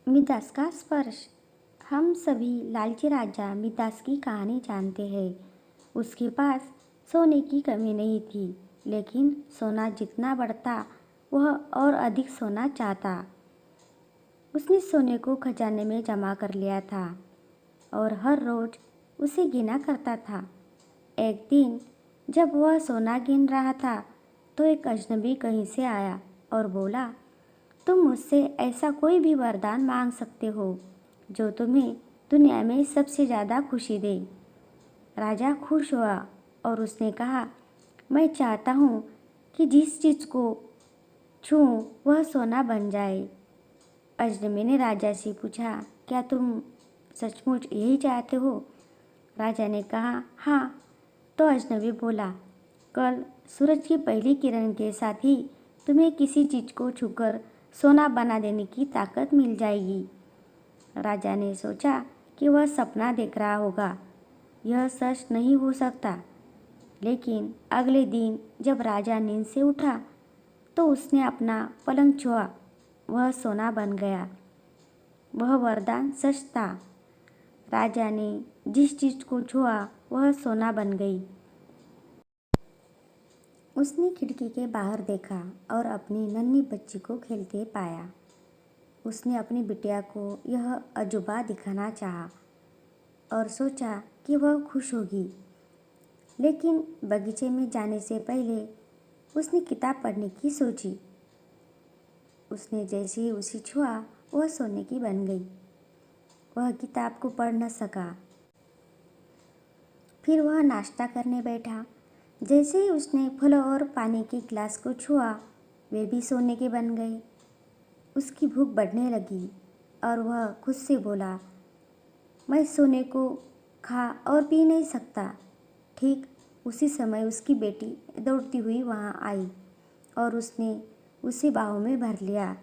Midas का स्पर्श। हम सभी लालची राजा मिडास की कहानी जानते हैं। उसके पास सोने की कमी नहीं थी, लेकिन सोना जितना बढ़ता वह और अधिक सोना चाहता। उसने सोने को खजाने में जमा कर लिया था और हर रोज उसे गिना करता था। एक दिन जब वह सोना गिन रहा था तो एक अजनबी कहीं से आया और बोला, तुम मुझसे ऐसा कोई भी वरदान मांग सकते हो जो तुम्हें दुनिया में सबसे ज़्यादा खुशी दे। राजा खुश हुआ और उसने कहा, मैं चाहता हूँ कि जिस चीज़ को छूऊं वह सोना बन जाए। अजनबी ने राजा से पूछा, क्या तुम सचमुच यही चाहते हो? राजा ने कहा, हाँ। तो अजनबी बोला, कल सूरज की पहली किरण के साथ ही तुम्हें किसी चीज़ को छूकर सोना बना देने की ताकत मिल जाएगी। राजा ने सोचा कि वह सपना देख रहा होगा, यह सच नहीं हो सकता। लेकिन अगले दिन जब राजा नींद से उठा तो उसने अपना पलंग छुआ, वह सोना बन गया। वह वरदान सच था। राजा ने जिस चीज़ को छुआ वह सोना बन गई। उसने खिड़की के बाहर देखा और अपनी नन्ही बच्ची को खेलते पाया। उसने अपनी बिटिया को यह अजूबा दिखाना चाहा और सोचा कि वह खुश होगी। लेकिन बगीचे में जाने से पहले उसने किताब पढ़ने की सोची। उसने जैसे ही उसे छुआ वह सोने की बन गई। वह किताब को पढ़ न सका। फिर वह नाश्ता करने बैठा। जैसे ही उसने फल और पानी के गिलास को छुआ वे भी सोने के बन गए। उसकी भूख बढ़ने लगी और वह खुद से बोला, मैं सोने को खा और पी नहीं सकता। ठीक उसी समय उसकी बेटी दौड़ती हुई वहाँ आई और उसने उसे बाहों में भर लिया।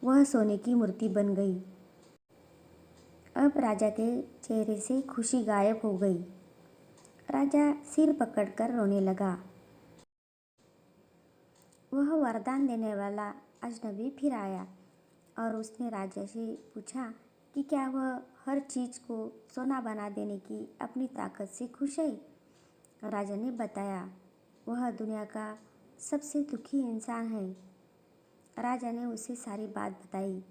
वह सोने की मूर्ति बन गई। अब राजा के चेहरे से खुशी गायब हो गई। राजा सिर पकड़कर रोने लगा। वह वरदान देने वाला अजनबी फिर आया और उसने राजा से पूछा कि क्या वह हर चीज़ को सोना बना देने की अपनी ताकत से खुश है। राजा ने बताया, वह दुनिया का सबसे दुखी इंसान है। राजा ने उसे सारी बात बताई।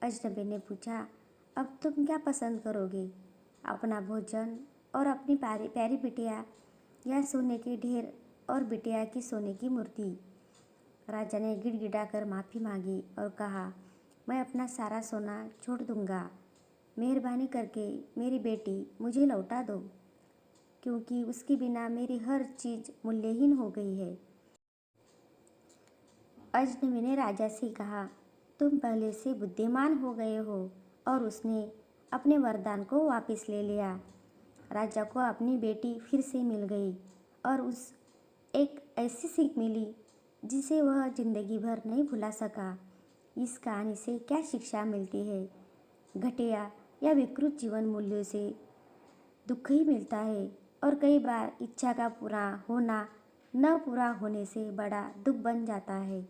अजनबी ने पूछा, अब तुम क्या पसंद करोगे, अपना भोजन और अपनी प्यारी प्यारी बिटिया या सोने के ढेर और बिटिया की सोने की मूर्ति? राजा ने गिड़गिड़ाकर माफ़ी मांगी और कहा, मैं अपना सारा सोना छोड़ दूंगा। मेहरबानी करके मेरी बेटी मुझे लौटा दो, क्योंकि उसके बिना मेरी हर चीज़ मूल्यहीन हो गई है। अजनबी ने राजा से कहा, तुम पहले से बुद्धिमान हो गए हो। और उसने अपने वरदान को वापस ले लिया। राजा को अपनी बेटी फिर से मिल गई और उस एक ऐसी सीख मिली जिसे वह जिंदगी भर नहीं भुला सका। इस कहानी से क्या शिक्षा मिलती है? घटिया या विकृत जीवन मूल्यों से दुख ही मिलता है और कई बार इच्छा का पूरा होना न पूरा होने से बड़ा दुख बन जाता है।